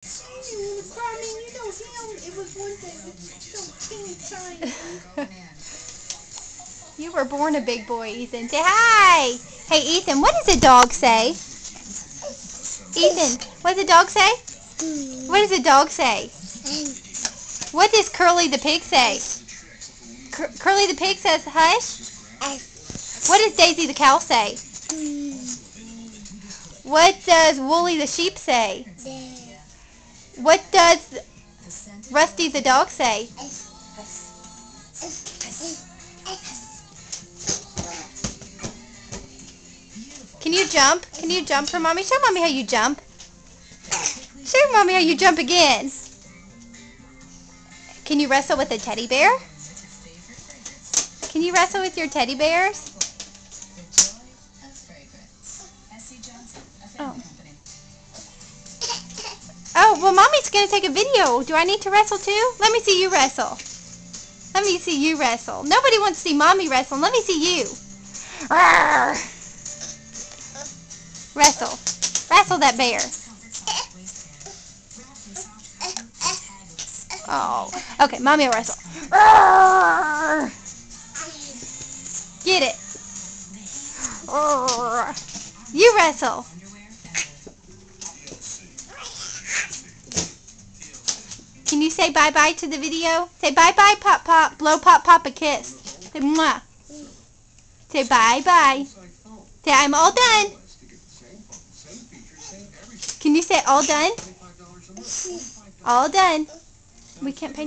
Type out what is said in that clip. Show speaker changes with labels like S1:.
S1: It was one thing, so teeny tiny.
S2: You were born a big boy, Ethan. Say hi! Hey, Ethan, what does a dog say? Ethan, what does a dog say? What does a dog say? What does Curly the pig say? Curly the pig says hush? What does Daisy the cow say? What does Wooly the sheep say? What does Rusty the dog say? Can you jump? Can you jump for Mommy? Show Mommy how you jump. Show Mommy how you jump again. Can you wrestle with a teddy bear? Can you wrestle with your teddy bears? Oh. Oh, well, Mommy's going to take a video. Do I need to wrestle too? Let me see you wrestle. Let me see you wrestle. Nobody wants to see Mommy wrestle. Let me see you. Rawr. Wrestle. Wrestle that bear. Oh. Okay, Mommy will wrestle. Rawr. Get it. Rawr. You wrestle. Can you say bye-bye to the video? Say bye-bye, Pop-Pop. Blow Pop-Pop a kiss. Say mwah. Say bye-bye. Say I'm all done. Can you say all done? All done. We can't paint.